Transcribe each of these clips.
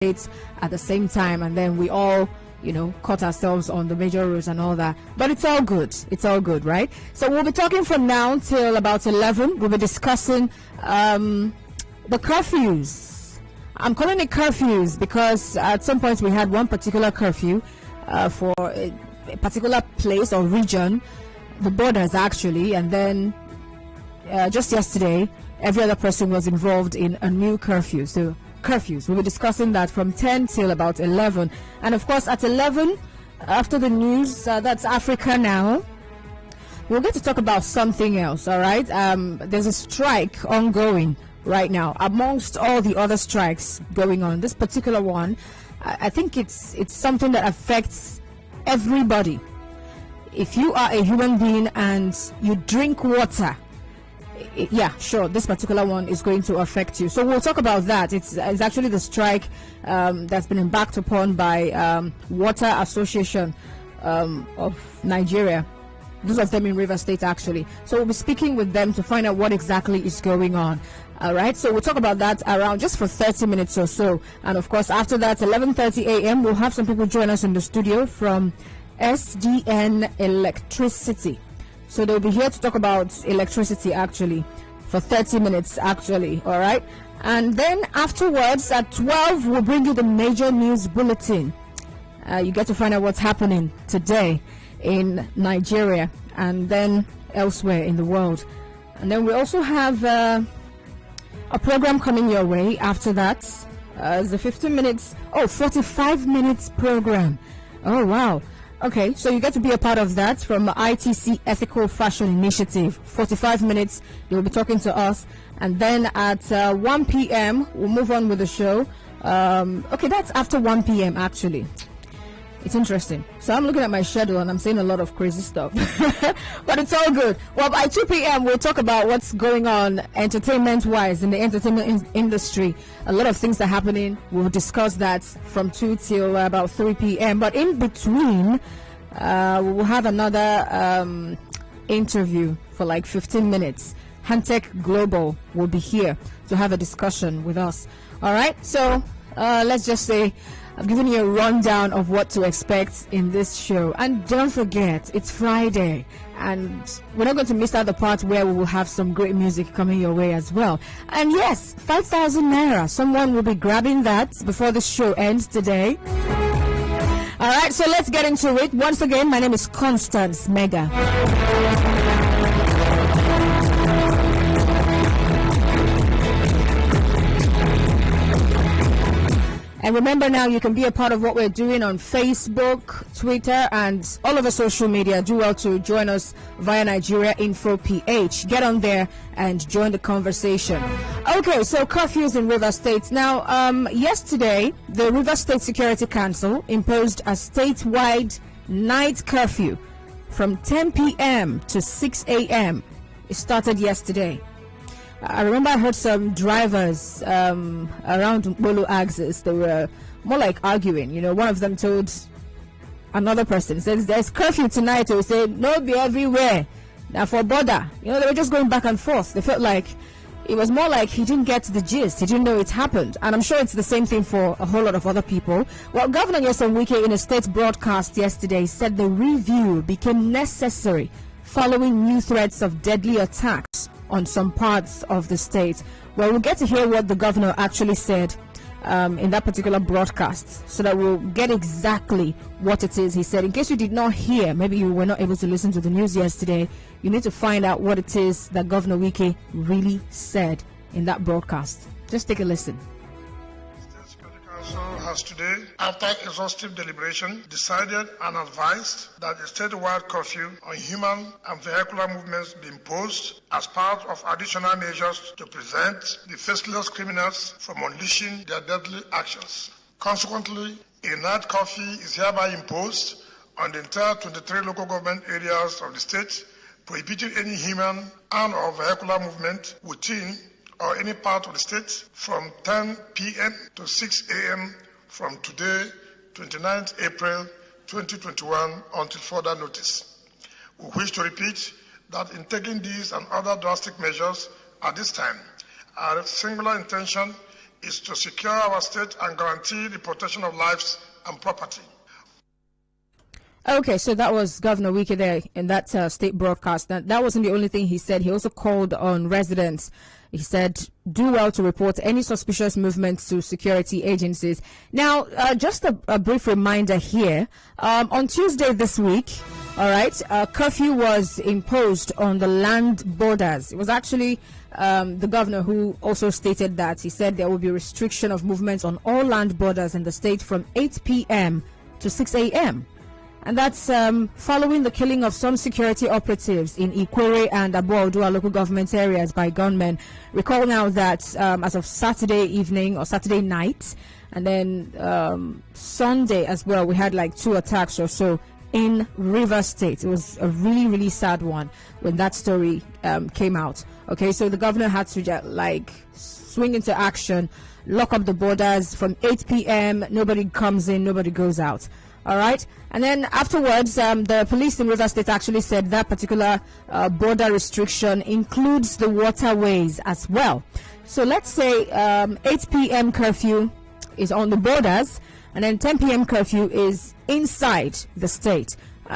States at the same time, and then we all, caught ourselves on the major roads and all that. But it's all good. It's all good, right? So we'll be talking from now till about 11. We'll be discussing the curfews. I'm calling it curfews because at some point we had one particular curfew for a particular place or region, the borders actually, and then just yesterday, every other person was involved in a new curfew. So curfews, we'll be discussing that from 10 till about 11. And of course at 11, after the news, that's Africa Now, we'll get to talk about something else. All right, there's a strike ongoing right now amongst all the other strikes going on. This particular one, I think it's something that affects everybody. If you are a human being and you drink water, yeah, sure, this particular one is going to affect you. So we'll talk about that. It's actually the strike that's been embarked upon by Water Association of Nigeria. Those of them in River State, actually. So we'll be speaking with them to find out what exactly is going on. All right, so we'll talk about that around just for 30 minutes or so. And of course, after that, 11:30 a.m., we'll have some people join us in the studio from SDN Electricity. So they'll be here to talk about electricity actually for 30 minutes actually. All right, and then afterwards at 12 we'll bring you the major news bulletin. You get to find out what's happening today in Nigeria and then elsewhere in the world. And then we also have a program coming your way after that. It's a 45 minutes program. Oh wow. Okay, so you get to be a part of that from ITC Ethical Fashion Initiative. 45 minutes, they'll be talking to us. And then at 1 p.m., we'll move on with the show. Okay, that's after 1 p.m. actually. It's interesting. So I'm looking at my schedule and I'm saying a lot of crazy stuff. But it's all good. Well, by 2 p.m., we'll talk about what's going on entertainment-wise in the entertainment industry. A lot of things are happening. We'll discuss that from 2 till about 3 p.m. But in between, we'll have another interview for like 15 minutes. Hantech Global will be here to have a discussion with us. All right? So let's just say I've given you a rundown of what to expect in this show. And don't forget, it's Friday. And we're not going to miss out the part where we will have some great music coming your way as well. And yes, 5,000 Naira. Someone will be grabbing that before the show ends today. All right, so let's get into it. Once again, my name is Constance Mega. And remember now, you can be a part of what we're doing on Facebook, Twitter, and all over social media. Do well to join us via Nigeria Info PH. Get on there and join the conversation. Okay, so curfews in River State. Now, yesterday, the River State Security Council imposed a statewide night curfew from 10 p.m. to 6 a.m. It started yesterday. I remember I heard some drivers around Bolu axis. They were more like arguing. One of them told another person, says, "There's curfew tonight." They said, "No, be everywhere." Now for border, they were just going back and forth. They felt like it was more like he didn't get the gist. He didn't know it happened. And I'm sure it's the same thing for a whole lot of other people. Well, Governor Nyesom Wike in a state broadcast yesterday said the review became necessary following new threats of deadly attacks on some parts of the state. Well, we'll get to hear what the governor actually said in that particular broadcast, so that we'll get exactly what it is he said. In case you did not hear, maybe you were not able to listen to the news yesterday, you need to find out what it is that Governor Wike really said in that broadcast. Just take a listen. Council has today, after exhaustive deliberation, decided and advised that a statewide curfew on human and vehicular movements be imposed as part of additional measures to prevent the faceless criminals from unleashing their deadly actions. Consequently, a night curfew is hereby imposed on the entire 23 local government areas of the state, prohibiting any human and or vehicular movement within or any part of the state from 10 p.m. to 6 a.m. from today, 29th April 2021, until further notice. We wish to repeat that in taking these and other drastic measures at this time, our singular intention is to secure our state and guarantee the protection of lives and property. Okay, so that was Governor Wike there in that state broadcast. That wasn't the only thing he said. He also called on residents. He said, do well to report any suspicious movements to security agencies. Now, just a brief reminder here. On Tuesday this week, all right, curfew was imposed on the land borders. It was actually the governor who also stated that. He said there will be restriction of movements on all land borders in the state from 8 p.m. to 6 a.m. And that's following the killing of some security operatives in Ikwere and Abuodua local government areas by gunmen. Recall now that as of Saturday evening or Saturday night, and then Sunday as well, we had like 2 attacks or so in Rivers State. It was a really, really sad one when that story came out. Okay, so the governor had to swing into action, lock up the borders from 8 p.m. Nobody comes in, nobody goes out. All right. And then afterwards, the police in Rivers State actually said that particular border restriction includes the waterways as well. So let's say 8 p.m. curfew is on the borders, and then 10 p.m. curfew is inside the state.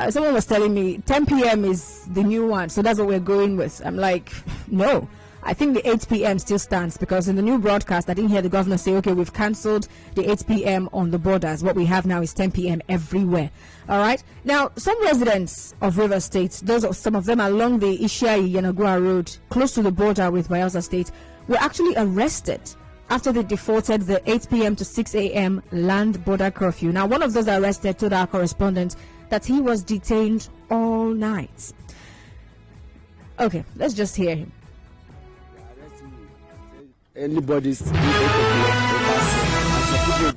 Someone was telling me 10 p.m. is the new one, so that's what we're going with. I'm like, no. I think the 8 p.m. still stands, because in the new broadcast, I didn't hear the governor say, okay, we've cancelled the 8 p.m. on the borders. What we have now is 10 p.m. everywhere. All right. Now, some residents of River State, some of them along the Ishiayi-Yanagua Road, close to the border with Bayelsa State, were actually arrested after they defaulted the 8 p.m. to 6 a.m. land border curfew. Now, one of those arrested told our correspondent that he was detained all night. Okay, let's just hear him. Anybody's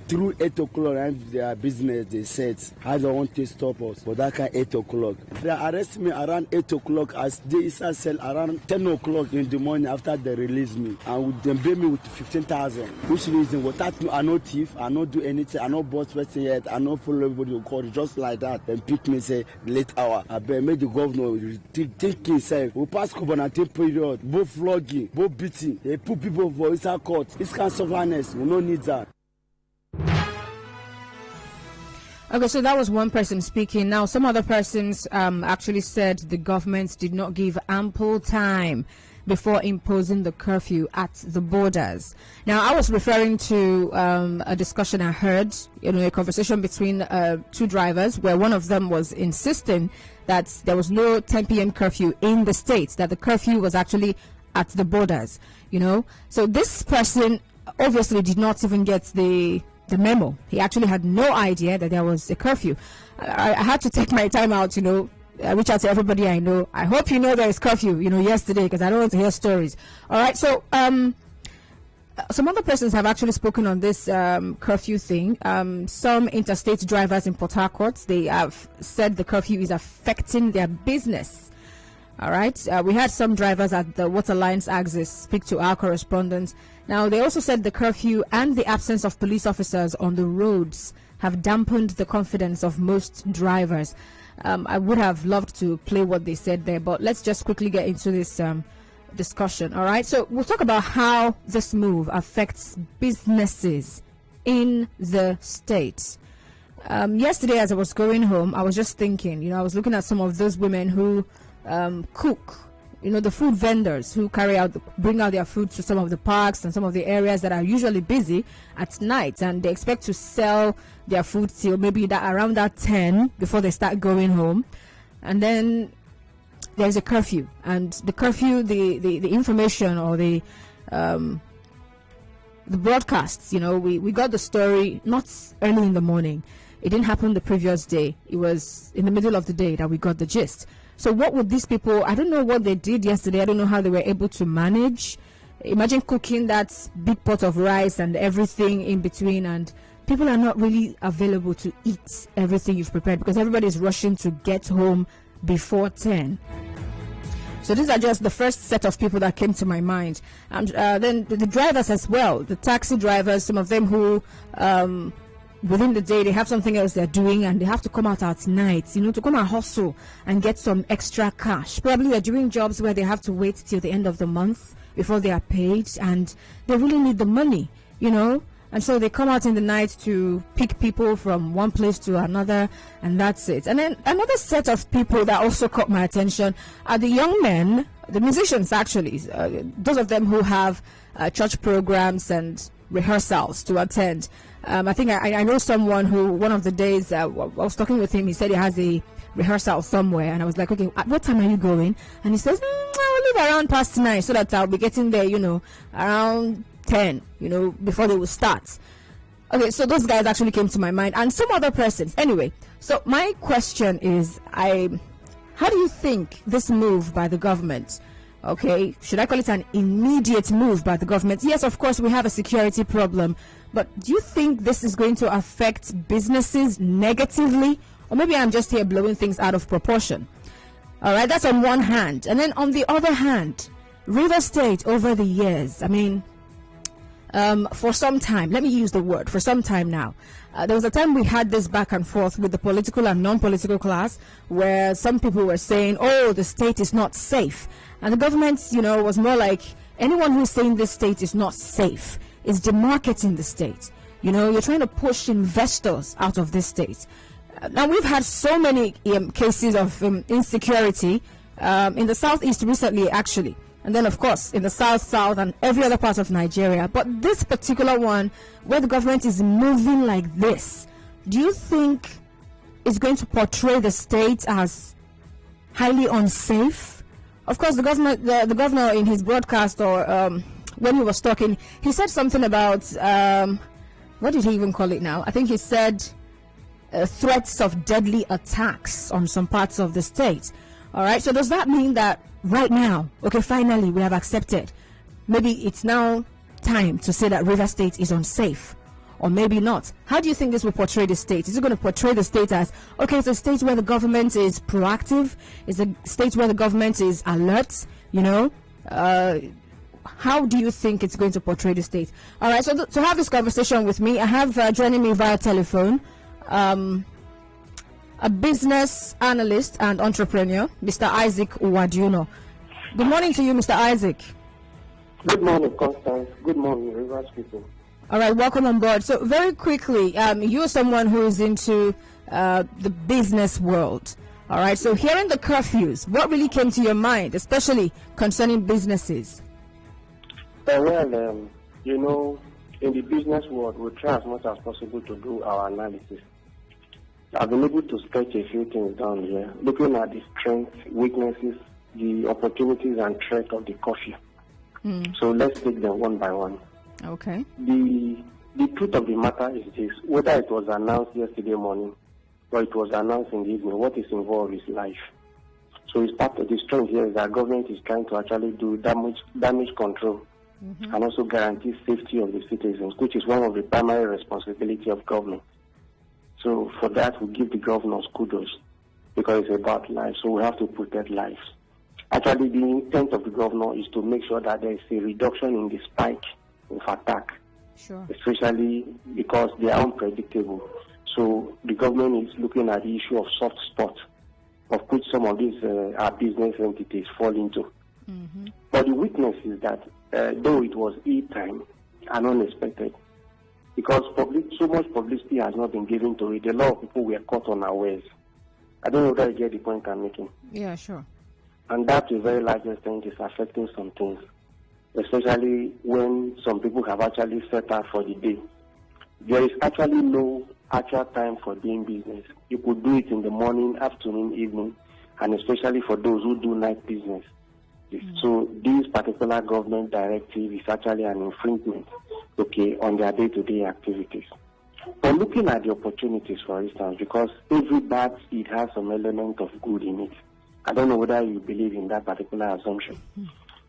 through 8 o'clock and their business, they said, I don't want to stop us, but that kind 8 o'clock. They arrested me around 8 o'clock as they sell around 10 o'clock in the morning after they release me. And they pay me with 15,000. Which reason? Without I no thief, I no do anything, I no boss person yet, I no follow everybody who call just like that. Then pick me say late hour. I better make the governor think himself. We pass COVID-19 period, both flogging, both beating. They put people for inside court. This kind of surveillance, we don't need that. Okay, so that was one person speaking. Now, some other persons actually said the government did not give ample time before imposing the curfew at the borders. Now, I was referring to a discussion I heard, a conversation between 2 drivers, where one of them was insisting that there was no 10 p.m. curfew in the state, that the curfew was actually at the borders, So this person obviously did not even get the memo. He actually had no idea that there was a curfew. I had to take my time out, I reach out to everybody I know. I hope you know there is curfew, yesterday, because I don't want to hear stories. All right, so some other persons have actually spoken on this curfew thing. Some interstate drivers in Port Harcourt, they have said the curfew is affecting their business. All right, we had some drivers at the Waterlines axis speak to our correspondents. Now, they also said the curfew and the absence of police officers on the roads have dampened the confidence of most drivers. I would have loved to play what they said there, but let's just quickly get into this discussion. All right, so we'll talk about how this move affects businesses in the state. Yesterday, as I was going home, I was just thinking, I was looking at some of those women who cook, the food vendors who bring out their food to some of the parks and some of the areas that are usually busy at night, and they expect to sell their food till maybe around that 10 before they start going home. And then there's a curfew, and the curfew, the information or the broadcasts, we got the story not early in the morning. It didn't happen the previous day. It was in the middle of the day that we got the gist. So what would these people, I don't know what they did yesterday. I don't know how they were able to manage. Imagine cooking that big pot of rice and everything in between, and people are not really available to eat everything you've prepared because everybody is rushing to get home before 10. So these are just the first set of people that came to my mind. And then the drivers as well, the taxi drivers, some of them who within the day they have something else they're doing and they have to come out at night, to come and hustle and get some extra cash. Probably they're doing jobs where they have to wait till the end of the month before they are paid, and they really need the money. you know. And so they come out in the night to pick people from one place to another, and that's it. And then another set of people that also caught my attention are the young men, the musicians actually, those of them who have church programs and rehearsals to attend. I think I know someone who, one of the days I was talking with him, he said he has a rehearsal somewhere, and I was like, okay, at what time are you going? And he says, I'll leave around past 9 so that I'll be getting there, you know, around 10, you know, before they will start. Okay, so those guys actually came to my mind, and some other persons. Anyway, so my question is, how do you think this move by the government, okay, should I call it an immediate move by the government? Yes, of course, we have a security problem, but do you think this is going to affect businesses negatively? Or maybe I'm just here blowing things out of proportion. All right, that's on one hand. And then on the other hand, River State over the years, I mean, for some time, let me use the word, for some time now, there was a time we had this back and forth with the political and non-political class where some people were saying, oh, the state is not safe. And the government, you know, was more like, anyone who's saying this state is not safe is demarketing the state. You know, you're trying to push investors out of this state. Now, we've had so many cases of insecurity in the southeast recently, actually. And then, of course, in the south, and every other part of Nigeria. But this particular one, where the government is moving like this, do you think it's going to portray the state as highly unsafe? Of course, the governor in his broadcast, or when he was talking, he said something about, what did he even call it now? I think he said threats of deadly attacks on some parts of the state. All right, so does that mean that right now, okay, finally we have accepted, maybe it's now time to say that River State is unsafe, or maybe not? How do you think this will portray the state? Is it going to portray the state as, okay, it's a state where the government is proactive, it's a state where the government is alert, you know? How do you think it's going to portray the state? All right, so to have this conversation with me, I have joining me via telephone a business analyst and entrepreneur, Mr. Isaac Uwadiuno. Good morning to you, Mr. Isaac. Good morning, Constance. Good morning, Rivers people. All right, welcome on board. So very quickly, you're someone who is into the business world. All right, so hearing the curfews, what really came to your mind, especially concerning businesses? Well, you know, in the business world, we try as much as possible to do our analysis. I've been able to sketch a few things down here, looking at the strengths, weaknesses, the opportunities and threats of the curfew. So let's take them one by one. Okay. The truth of the matter is this: whether it was announced yesterday morning or it was announced in the evening, what is involved is life. So it's part of the strength here is that government is trying to actually do damage control and also guarantee safety of the citizens, which is one of the primary responsibility of government. So for that, we give the governors kudos because it's about life. So we have to protect lives. Actually, the intent of the governor is to make sure that there is a reduction in the spike of attack, especially because they are unpredictable. So the government is looking at the issue of soft spots, of which some of these our business entities fall into. But the weakness is that though it was ill-timed and unexpected, because so much publicity has not been given to it, a lot of people were caught unawares. I don't know whether you get the point I'm making. Yeah, sure. And that, to a very large extent, is affecting some things, especially when some people have actually set out for the day. There is actually no actual time for doing business. You could do it in the morning, afternoon, evening, and especially for those who do night business. So this particular government directive is actually an infringement, okay, on their day-to-day activities. But looking at the opportunities, for instance, because every bad seed has some element of good in it. I don't know whether you believe in that particular assumption.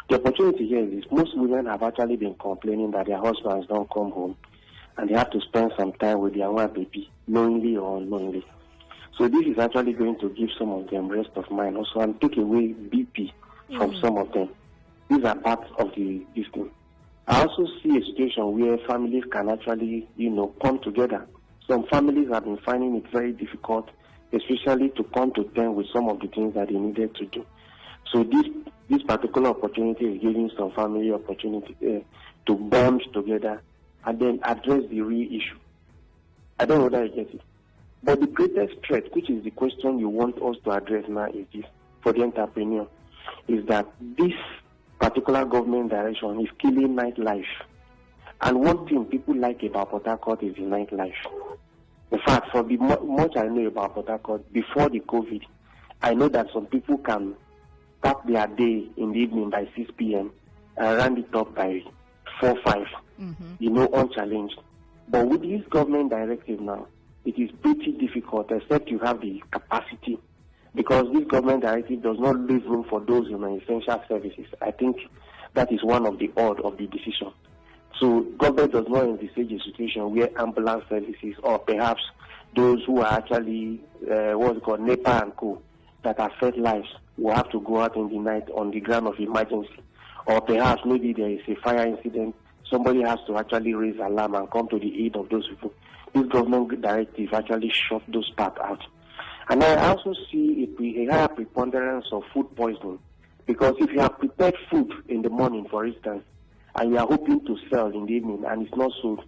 The opportunity here is most women have actually been complaining that their husbands don't come home and they have to spend some time with their one baby, knowingly or unknowingly. So this is actually going to give some of them rest of mind also and take away BP from some of them. These are parts of the system. I also see a situation where families can actually, come together. Some families have been finding it very difficult, especially to come to terms with some of the things that they needed to do. So this particular opportunity is giving some family opportunity to bond together and then address the real issue. I don't know whether you get it. But the greatest threat, which is the question you want us to address now, is this, for the entrepreneur, is that this particular government direction is killing nightlife. And one thing people like about Port Harcourt is the nightlife. In fact, for the much I know about Port Harcourt, before the COVID, I know that some people can start their day in the evening by 6 p.m. and round it up by 4, 5, unchallenged. But with this government directive now, it is pretty difficult, except you have the capacity, because this government directive does not leave room for those in essential services. I think that is one of the odd of the decision. So government does not envisage a situation where ambulance services, or perhaps those who are actually what's called NEPA and co, that affect lives, will have to go out in the night on the ground of emergency. Or perhaps maybe there is a fire incident, somebody has to actually raise alarm and come to the aid of those people. This government directive actually shut those parts out. And I also see a higher preponderance of food poisoning, because if you have prepared food in the morning, for instance, and you are hoping to sell in the evening and it's not sold,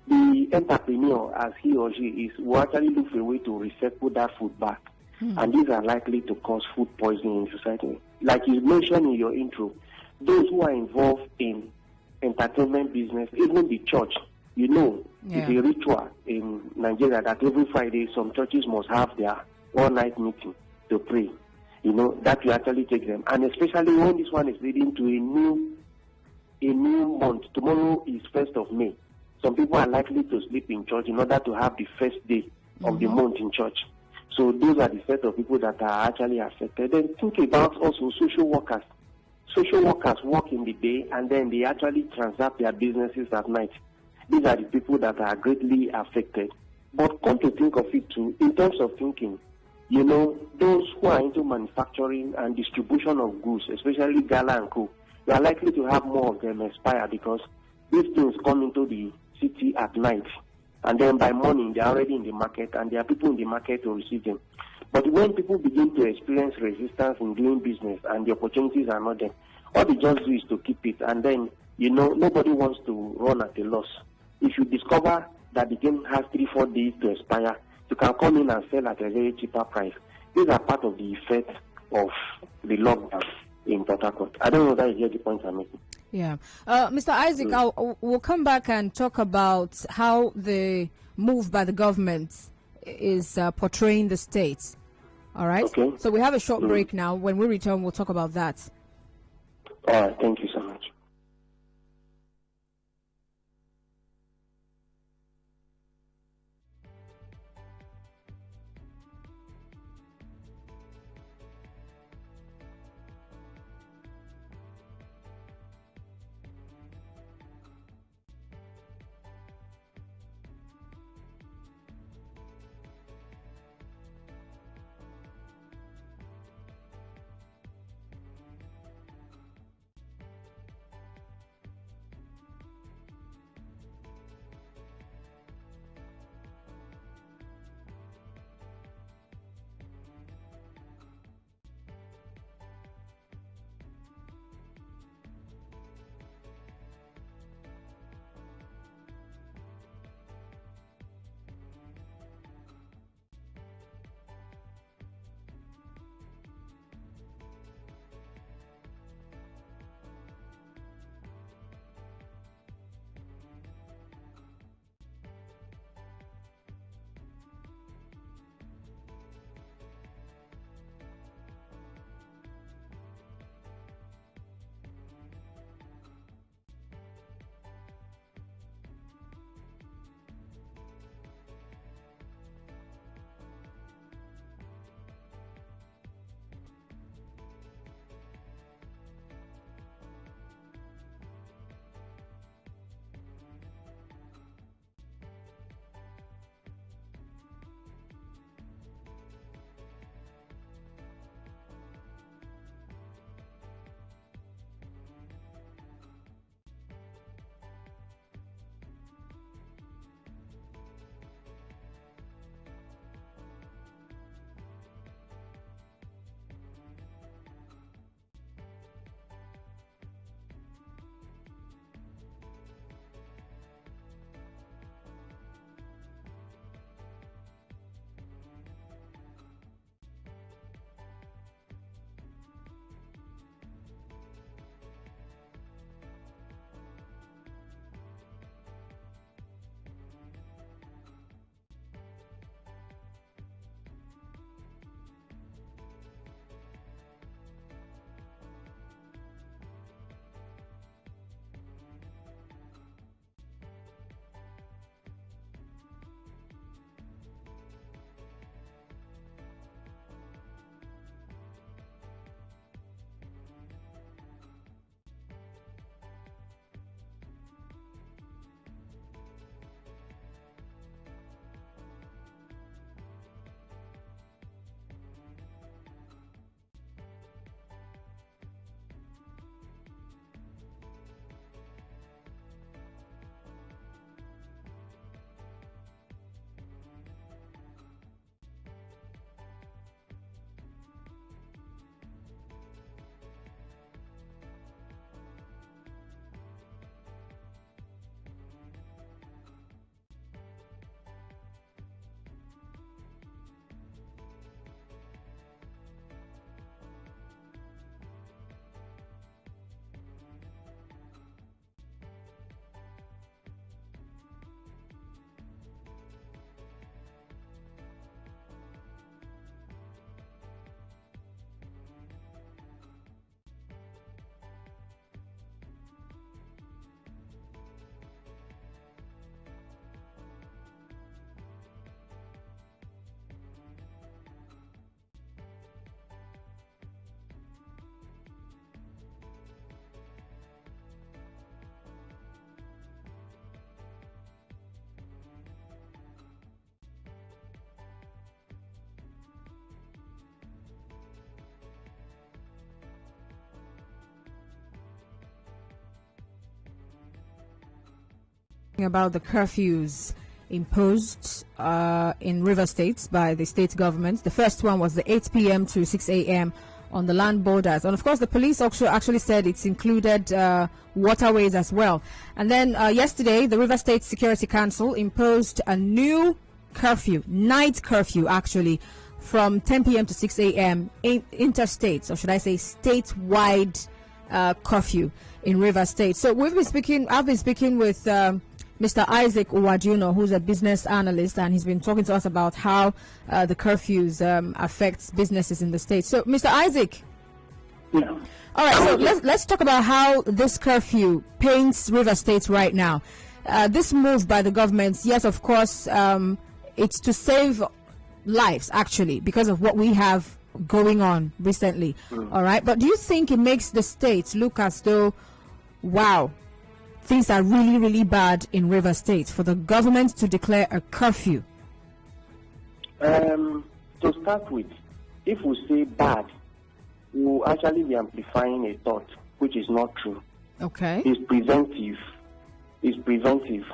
the entrepreneur, as he or she is, will actually look for a way to recycle that food back. And these are likely to cause food poisoning in society. Like you mentioned in your intro, those who are involved in entertainment business, even the church, it's a ritual in Nigeria that every Friday some churches must have their all-night meeting to pray. That will actually take them. And especially when this one is leading to a new month. Tomorrow is 1st of May. Some people are likely to sleep in church in order to have the first day of the month in church. So those are the set of people that are actually affected. Then think about also social workers. Social workers work in the day and then they actually transact their businesses at night. These are the people that are greatly affected. But come to think of it too, in terms of thinking, those who are into manufacturing and distribution of goods, especially Gala and Co., they are likely to have more of them expire, because these things come into the city at night. And then by morning, they are already in the market, and there are people in the market to receive them. But when people begin to experience resistance in doing business and the opportunities are not there, all they just do is to keep it. And then, nobody wants to run at a loss. If you discover that the game has 3-4 days to expire, you can come in and sell at a very cheaper price. These are part of the effect of the lockdown in Port Harcourt. I don't know that you hear the point I'm making. Yeah. Mr. Isaac, we'll come back and talk about how the move by the government is portraying the states. All right? Okay. So we have a short break now. When we return, we'll talk about that. All right. Thank you so much. About the curfews imposed in River State by the state government. The first one was the 8 p.m. to 6 a.m. on the land borders. And of course, the police also actually said it's included waterways as well. And then yesterday, the River State Security Council imposed a new curfew, night curfew actually, from 10 p.m. to 6 a.m. interstate, or should I say statewide curfew in River State. So I've been speaking with Mr. Isaac Uwadiuno, who's a business analyst, and he's been talking to us about how the curfews affects businesses in the state. So, Mr. Isaac. Yeah. All right, so let's talk about how this curfew paints River State right now. This move by the government, yes, of course, it's to save lives, actually, because of what we have going on recently. All right, but do you think it makes the state look as though, wow, things are really, really bad in River State for the government to declare a curfew? To start with, if we say bad, we will actually be amplifying a thought, which is not true. Okay. It's preventive. It's preventive.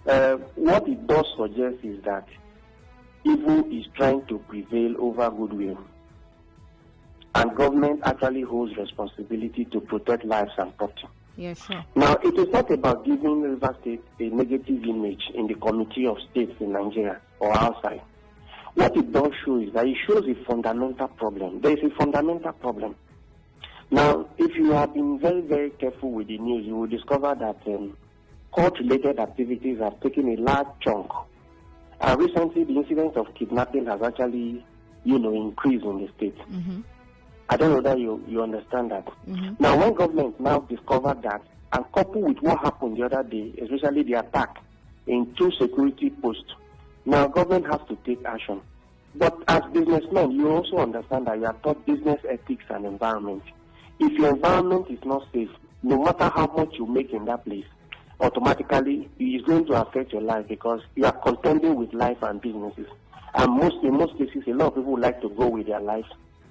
What it does suggest is that evil is trying to prevail over goodwill. And government actually holds responsibility to protect lives and property. Yeah, sure. Now, it is not about giving River State a negative image in the Committee of States in Nigeria or outside. What it does show is that it shows a fundamental problem. There is a fundamental problem. Now, if you have been very, very careful with the news, you will discover that court-related activities have taken a large chunk. Recently, the incidence of kidnapping has actually, increased in the state. Mm-hmm. I don't know that you understand that. Mm-hmm. Now, when government now discovered that, and coupled with what happened the other day, especially the attack in 2 security posts, now government has to take action. But as businessmen, you also understand that you are taught business ethics and environment. If your environment is not safe, no matter how much you make in that place, automatically it is going to affect your life because you are contending with life and businesses. And in most cases, a lot of people like to go with their lives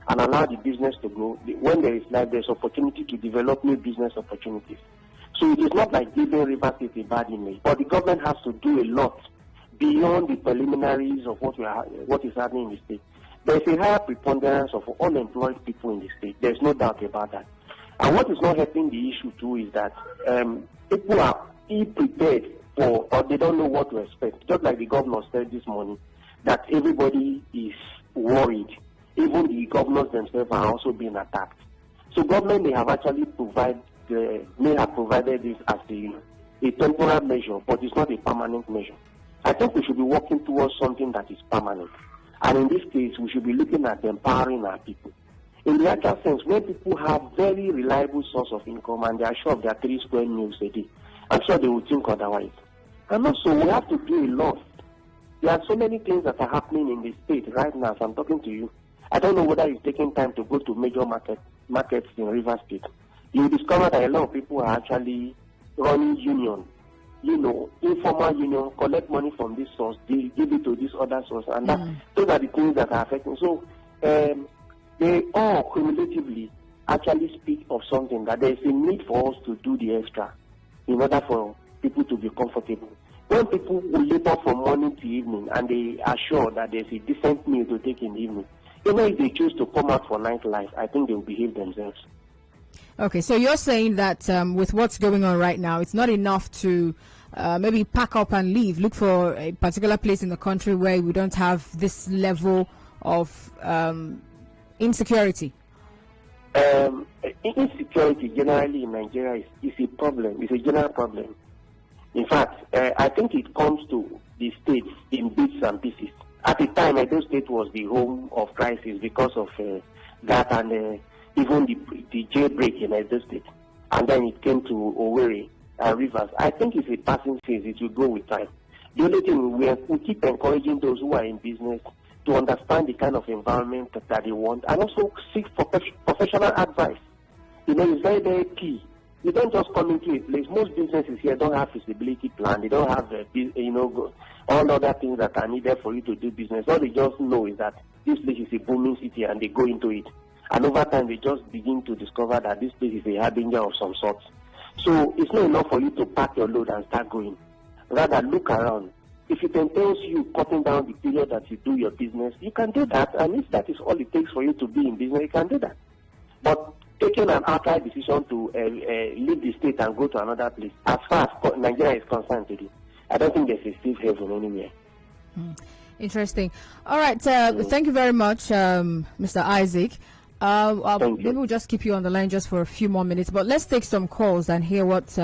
and allow the business to grow. When there is life, there's opportunity to develop new business opportunities. So it is not like giving River State a bad image, but the government has to do a lot beyond the preliminaries of what is happening in the state. There's a higher preponderance of unemployed people in the state. There's no doubt about that. And what is not helping the issue too is that people are ill-prepared for, or they don't know what to expect. Just like the governor said this morning, that everybody is worried. Even the governors themselves are also being attacked. So government may have actually provided this as a temporary measure, but it's not a permanent measure. I think we should be working towards something that is permanent. And in this case, we should be looking at empowering our people. In the actual sense, when people have very reliable source of income and they are sure of their 3 square meals a day, I'm sure they will think otherwise. And also, we have to do a lot. There are so many things that are happening in the state right now as I'm talking to you. I don't know whether it's taking time to go to major markets in River State. You will discover that a lot of people are actually running union, informal union, collect money from this source, give it to this other source, and those are the things that are affecting. So they all cumulatively actually speak of something that there is a need for us to do the extra in order for people to be comfortable. When people will labor from morning to evening and they are sure that there's a decent meal to take in the evening, even if they choose to come out for nightlife, I think they will behave themselves. Okay, so you're saying that with what's going on right now, it's not enough to maybe pack up and leave, look for a particular place in the country where we don't have this level of insecurity? Insecurity generally in Nigeria is a problem. It's a general problem. In fact, I think it comes to the states in bits and pieces. At the time, Edo State was the home of crisis because of that and even the jailbreak in Edo State. And then it came to Owerri and Rivers. I think it's a passing phase. It will go with time. The only thing we keep encouraging those who are in business to understand the kind of environment that they want and also seek professional advice. It's very, very key. You don't just come into a place. Most businesses here don't have feasibility plan. They don't have, all other things that are needed for you to do business. All they just know is that this place is a booming city and they go into it. And over time, they just begin to discover that this place is a harbinger of some sort. So it's not enough for you to pack your load and start going. Rather, look around. If it entails you cutting down the period that you do your business, you can do that. And if that is all it takes for you to be in business, you can do that. But taking an outright decision to leave the state and go to another place, as far as Nigeria is concerned today, I don't think there's a safe haven anywhere. Interesting. All right. Thank you very much, Mr. Isaac. Maybe we'll just keep you on the line just for a few more minutes, but let's take some calls and hear what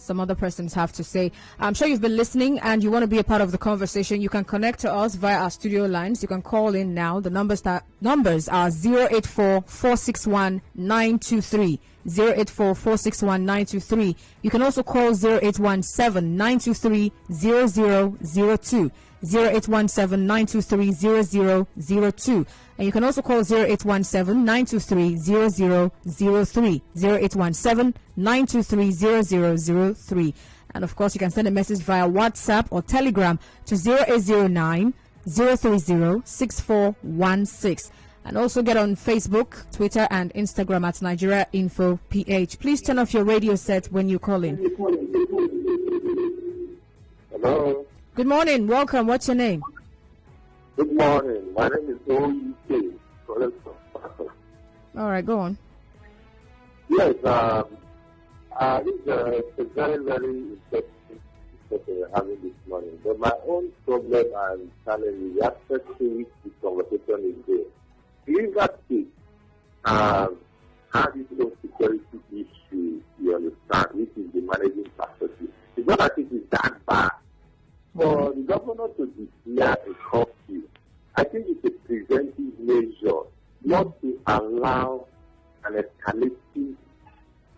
some other persons have to say. I'm sure you've been listening and you want to be a part of the conversation. You can connect to us via our studio lines. You can call in now. The numbers are 084-461-923. 084-461-923. You can also call 0817-923-0002. 0817-923-0002. And you can also call 0817-923-0003. 0817-923-0003. And of course, you can send a message via WhatsApp or Telegram to 0809-030-6416. And also get on Facebook, Twitter, and Instagram at Nigeria Info PH. Please turn off your radio set when you call in. Hello. Good morning. Welcome. What's your name? Good morning. My name is OUK. All right, go on. Yes, it's a very, very interesting that we're having this morning. But my own problem I'm telling you, the aspect to which this conversation is there. River State had its own security issue, you understand, which is the managing facility. It's not that it is that bad. For the governor to declare a curfew, I think it's a preventive measure not to allow an escalating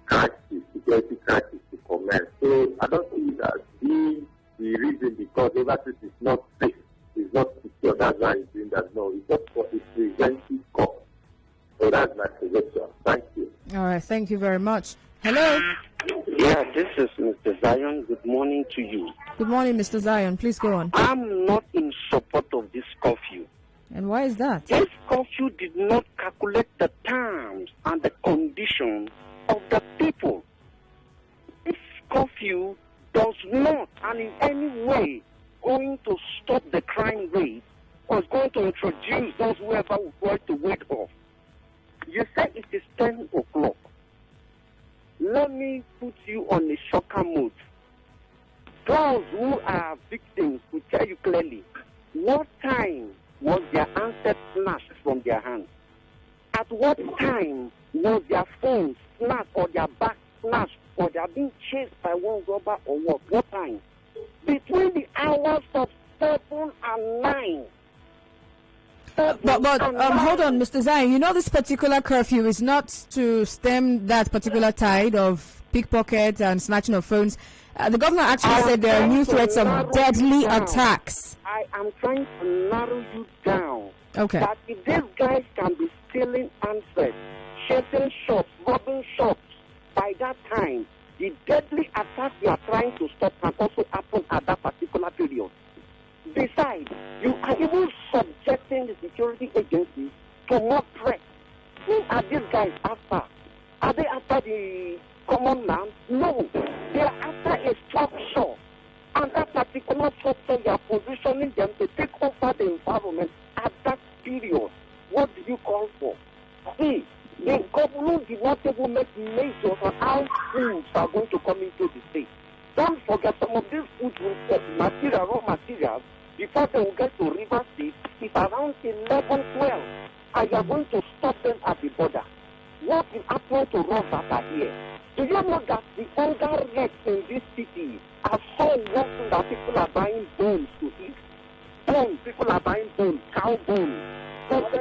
crisis, security crisis to commence. So I don't think that the reason because overseas is not safe, is not secure, that's why he's doing that. No, it's just for a preventive cause. So that's my suggestion. Thank you. All right, thank you very much. Hello. Yeah, this is Mr. Zion. Good morning to you. Good morning, Mr. Zion. Please go on. I'm not in support of this curfew. And why is that? This curfew did not calculate the terms and the conditions of the people. This curfew does not, and in any way, going to stop the crime rate or is going to introduce those whoever will going to wait off. You say it is 10 o'clock. Let me put you on a shocker mode. Those who are victims will tell you clearly what time was their handset snatched from their hands. At what time was their phone snatched or their bag snatched or they are being chased by one robber or what? What time? Between the hours of 7 and 9. But hold on, Mr. Zion. You know this particular curfew is not to stem that particular tide of pickpocket and snatching of phones. The governor actually said there are new threats of deadly attacks. I am trying to narrow you down. Okay. That if these guys can be stealing handsets, chasing shops, robbing shops, by that time, the deadly attack we are trying to stop can also happen at that particular period. Besides, you are even subjecting the security agencies to more threats. Who are these guys after? Are they after the common man? No. They are after a structure. And that particular structure, you are positioning them to take over the environment at that period. What do you call for? See, the government did not even make measures on how foods are going to come into the state. Don't forget some of these food material, raw materials, before they will get to River State, it's around 11, 12. And you are going to stop them at the border. What will happen to us that are here? Do you know that the hunger rates in this city are so worse that people are buying bones to eat? Bones, people are buying bones, cow bones, pork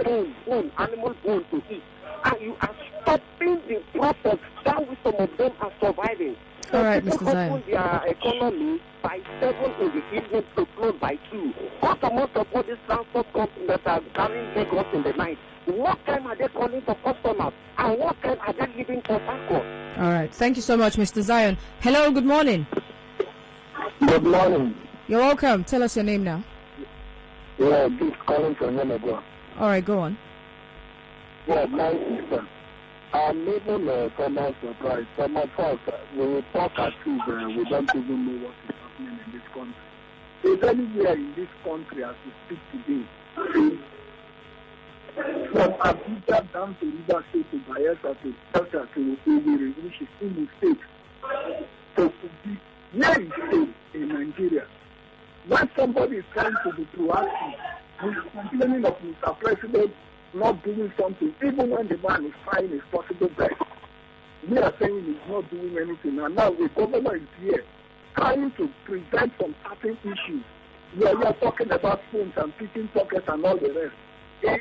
bone, animal bone to eat. And you are stopping the process. That way some of them are surviving. All right, Mr. Zion. Open their economy by 7 in the evening to close by 2. What amount of all these transport companies that are carrying Lagos in the night? What time are they calling for customers? And what time are they leaving for Port? All right. Thank you so much, Mr. Zion. Hello, good morning. Good morning. You're welcome. Tell us your name now. Yeah, this calling from Uwadiuno. All right, go on. Yeah, my sister. I'm even somewhat surprised. Some of us, we talk as if we don't even know what is happening in this country. If anywhere in this country as we speak today, from Abuja down to River State to Bayelsa to Delta to Owerri, which is Imo State, to be where is state in Nigeria. When somebody is trying to be proactive, he's complaining of Mr. President not doing something, even when the man is trying his possible best. We are saying he's not doing anything, and now the governor is here trying to present some certain issues where we are talking about phones and picking pockets and all the rest.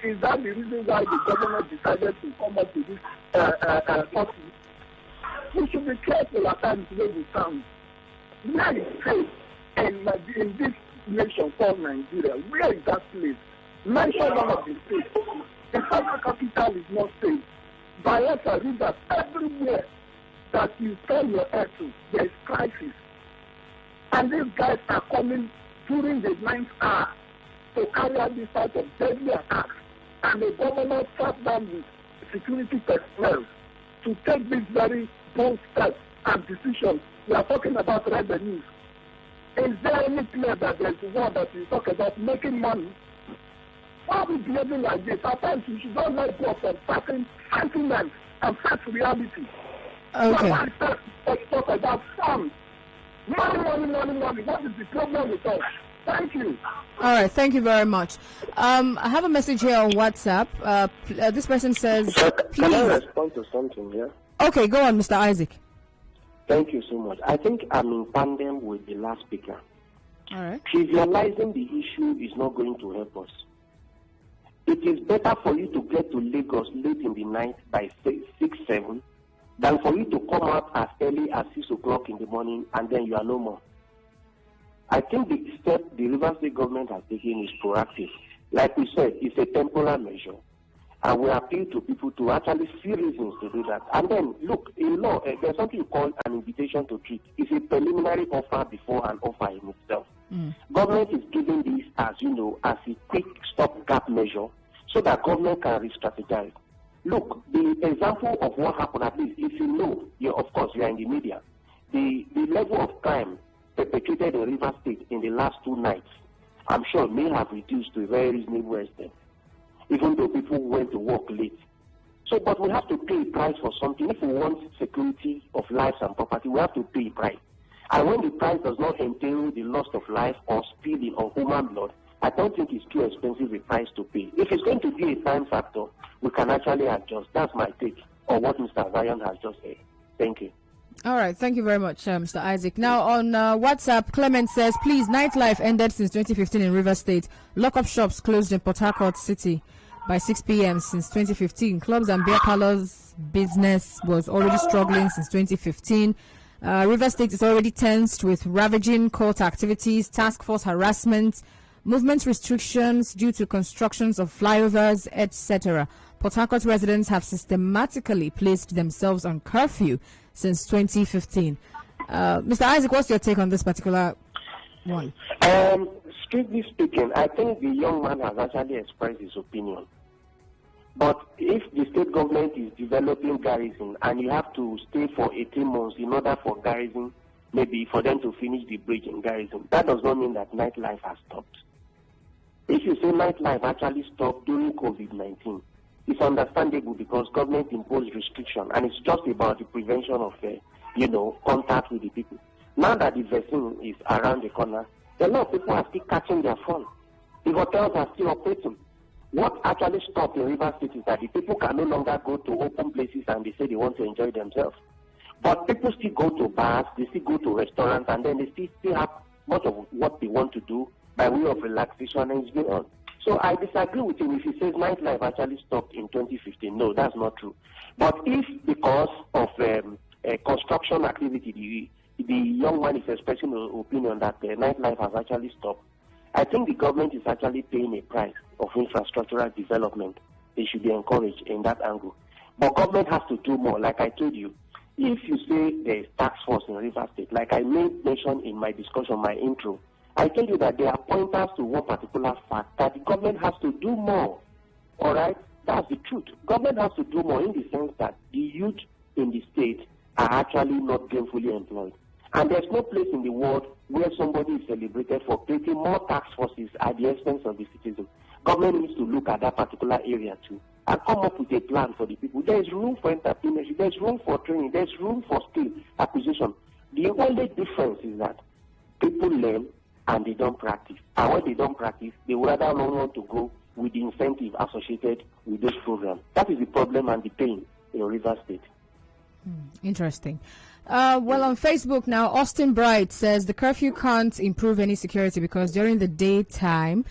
Is that the reason why the governor decided to come up with this policy? We should be careful at times where we sound. Where is safe in this nation called Nigeria? Where is that place? Mention one of the states. The federal capital is not safe. Bayelsa, Rivers, everywhere that you turn your head to, there is crisis. And these guys are coming during the 9th hour to carry out this type of deadly attacks. And the governor sat down with security personnel to take this very bold steps and decisions. We are talking about revenues. Is there any place that there is one that you talk about making money? Why are we behaving like this? At times we should not let go of some certain sentiments and such reality. Okay. Let's talk about fun. Money. What is the problem with us? Thank you. All right, thank you very much. I have a message here on WhatsApp. This person says, please. Can I respond to something here? Okay, go on, Mr. Isaac. Thank you so much. I think I'm in tandem with the last speaker. All right. Trivializing the issue is not going to help us. It is better for you to get to Lagos late in the night by 6, 7, than for you to come out as early as 6 o'clock in the morning and then you are no more. I think the step the Rivers State government has taken is proactive. Like we said, it's a temporal measure. And we appeal to people to actually see reasons to do that. And then, look, in law, there's something called an invitation to treat. It's a preliminary offer before an offer in itself. Government is giving this, as you know, as a quick stopgap measure so that government can re-strategize. Look, the example of what happened, at least, if you know, of course, you are in the media, the level of crime perpetrated in Rivers State in the last 2 nights, I'm sure may have reduced to a very reasonable extent, even though people went to work late. So, but we have to pay a price for something. If we want security of lives and property, we have to pay a price. And when the price does not entail the loss of life or spilling of human blood, I don't think it's too expensive a price to pay. If it's going to be a time factor, we can actually adjust. That's my take on what Mr. Zion has just said. Thank you. All right, thank you very much, Mr. Isaac. Now on WhatsApp, Clement says, please, nightlife ended since 2015 in Rivers State. Lock-up shops closed in Port Harcourt City by 6 p.m. since 2015. Clubs and beer parlors business was already struggling since 2015. Rivers State is already tensed with ravaging court activities, task force harassment, movement restrictions due to constructions of flyovers, etc. Port Harcourt residents have systematically placed themselves on curfew since 2015. Mr. Isaac, what's your take on this particular one? Strictly speaking, I think the young man has actually expressed his opinion. But if the state government is developing garrison and you have to stay for 18 months in order for garrison, maybe for them to finish the bridge in garrison, that does not mean that nightlife has stopped. If you say nightlife actually stopped during COVID-19, it's understandable because government imposed restriction and it's just about the prevention of, contact with the people. Now that the vaccine is around the corner, a lot of people are still catching their fun. The hotels are still operating. What actually stopped in Rivers State is that the people can no longer go to open places and they say they want to enjoy themselves. But people still go to bars, they still go to restaurants, and then they still have much of what they want to do by way of relaxation and it's going on. So I disagree with him if he says nightlife actually stopped in 2015. No, that's not true. But if because of construction activity, the young man is expressing an opinion that nightlife has actually stopped, I think the government is actually paying a price of infrastructural development. They should be encouraged in that angle. But government has to do more. Like I told you, if you say there is task force in Rivers State, like I made mention in my discussion, my intro, I tell you that there are pointers to one particular fact that the government has to do more. All right? That's the truth. Government has to do more in the sense that the youth in the state are actually not gainfully employed. And there's no place in the world where somebody is celebrated for creating more task forces at the expense of the citizens. Government needs to look at that particular area too and come up with a plan for the people. There is room for entrepreneurship, there is room for training, there is room for skill acquisition. The only difference is that people learn and they don't practice. And when they don't practice, they would rather not want to go with the incentive associated with this program. That is the problem and the pain in Rivers State. Interesting. Well, on Facebook now, Austin Bright says the curfew can't improve any security because during the daytime,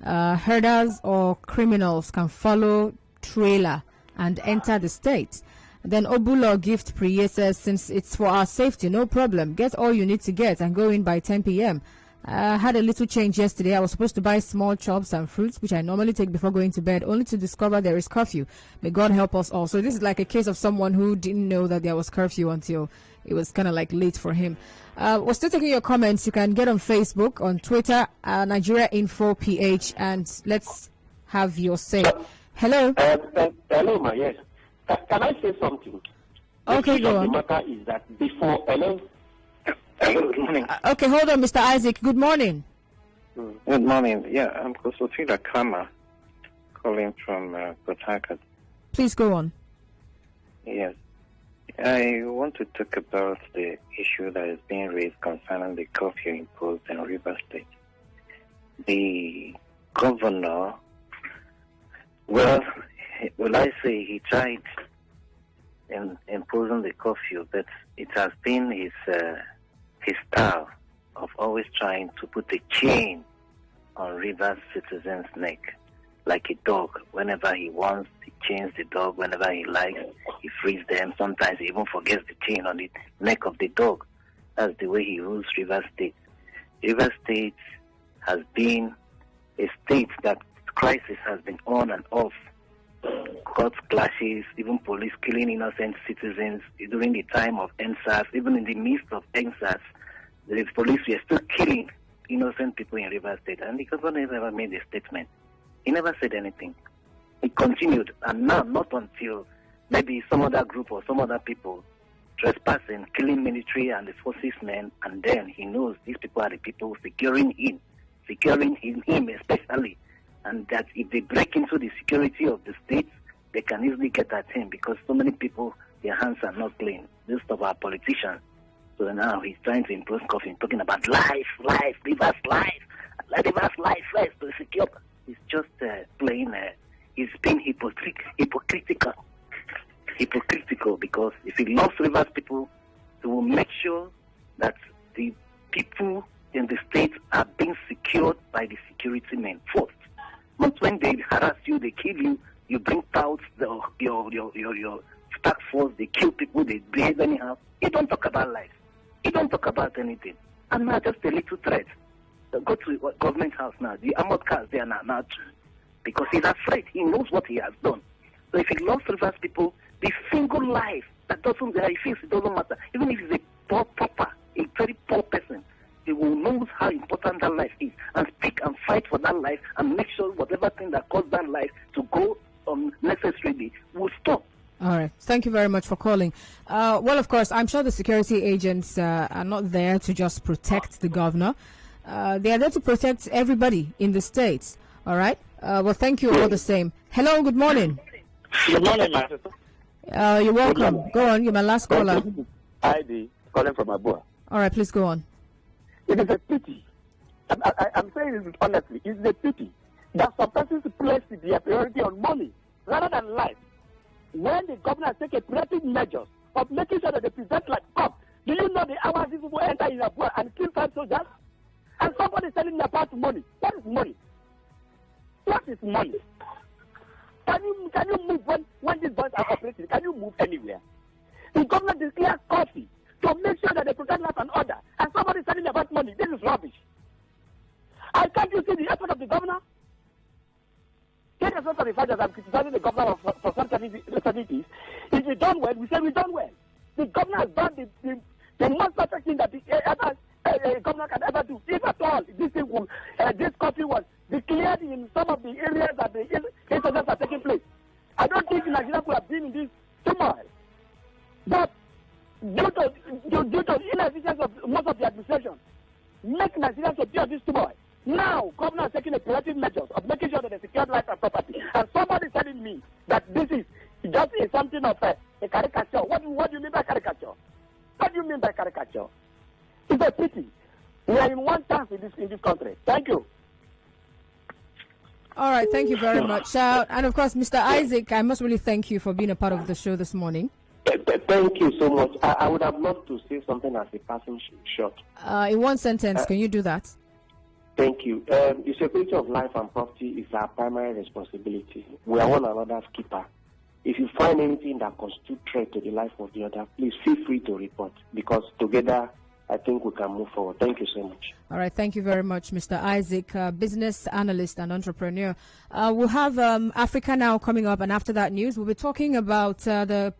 herders or criminals can follow trailer and enter the state. Then Obulo Gift Priye says, since it's for our safety, no problem. Get all you need to get and go in by 10 p.m. I had a little change yesterday. I was supposed to buy small chops and fruits, which I normally take before going to bed, only to discover there is curfew. May God help us all. So this is like a case of someone who didn't know that there was curfew until it was kind of like late for him. We're still taking your comments. You can get on Facebook, on Twitter, Nigeria Info PH, and let's have your say. Hello? Hello, ma, yes. Can I say something? Okay, go on. The matter is that before, hello? Hello, good morning. Okay, hold on, Mr. Isaac. Good morning. Good morning. Yeah, I'm Kosofida Kama, calling from Port Harcourt. Please go on. Yes. I want to talk about the issue that is being raised concerning the curfew imposed in Rivers State. The governor, well, I say he tried in imposing the curfew, but it has been his style of always trying to put a chain on Rivers citizens' neck, like a dog. Whenever he wants, he chains the dog. Whenever he likes, he frees them. Sometimes he even forgets the chain on the neck of the dog. That's the way he rules Rivers State. Rivers State has been a state that crisis has been on and off. Court clashes, even police killing innocent citizens during the time of NSAS, even in the midst of NSAS. The police were still killing innocent people in Rivers State, and the governor never made a statement. He never said anything. He continued, and now, not until maybe some other group or some other people trespassing, killing military and the forces men, and then he knows these people are the people securing him especially, and that if they break into the security of the state, they can easily get at him because so many people, their hands are not clean. Most of our politicians. So now he's trying to impose curfew, talking about life, Rivers life, Rivers life first to secure. He's just playing, he's being hypocritical because if he loves Rivers people, he will make sure that the people in the state are being secured by the security men first. Not when they harass you, they kill you, you bring out your task force, they kill people, they behave anyhow. You don't talk about life. You don't talk about anything. And now just a little threat. Go to government house now. The armored cars there now because he's afraid. He knows what he has done. So if he loves Rivers people, the single life that doesn't there, he feels it doesn't matter. Even if he's a a very poor person, he will know how important that life is and speak and fight for that life and make sure whatever thing that caused that life to go necessarily will stop. All right. Thank you very much for calling. Well, of course, I'm sure the security agents are not there to just protect the governor. They are there to protect everybody in the states. All right. Well, thank you all the same. Hello. Good morning. Good morning, my sister. You're welcome. Go on. You're my last caller. ID calling from Abua. All right. Please go on. It is a pity. I'm saying this honestly. It is a pity that some persons place their priority on money rather than life. When the governor take a preventive measures of making sure that they present like cops, do you know the hours these people enter in Abua and kill 5 soldiers? And somebody is telling me about money. What is money? What is money? Can you move when these boys are operating? Can you move anywhere? The governor declares coffee to make sure that they protect life and order. And somebody is telling me about money. This is rubbish. I can't you see the effort of the governor? Take a sort of the fact that I'm criticizing the governor for some statistics. If we done well, we say we done well. The governor has done the most perfect thing that the governor can ever do. If at all this country was declared in some of the areas that the incidents are taking place, I don't think Nigeria could have been in this turmoil. But due to inefficiency of most of the administration, secured life and property. And somebody telling me that this is just something of a caricature. What do you mean by caricature? What do you mean by caricature? It's a pity. We are in one chance in this country. Thank you. All right, thank you very much. And of course, Mr. Isaac, I must really thank you for being a part of the show this morning. Thank you so much. I would have loved to say something as a passing shot. In one sentence, can you do that? Thank you. The security of life and property is our primary responsibility. We are one another's keeper. If you find anything that constitutes threat to the life of the other, please feel free to report, because together I think we can move forward. Thank you so much. All right. Thank you very much, Mr. Isaac, business analyst and entrepreneur. We'll have Africa Now coming up, and after that news, we'll be talking about the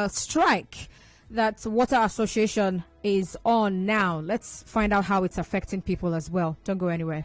strike that Water Association is on now. Let's find out how it's affecting people as well. Don't go anywhere.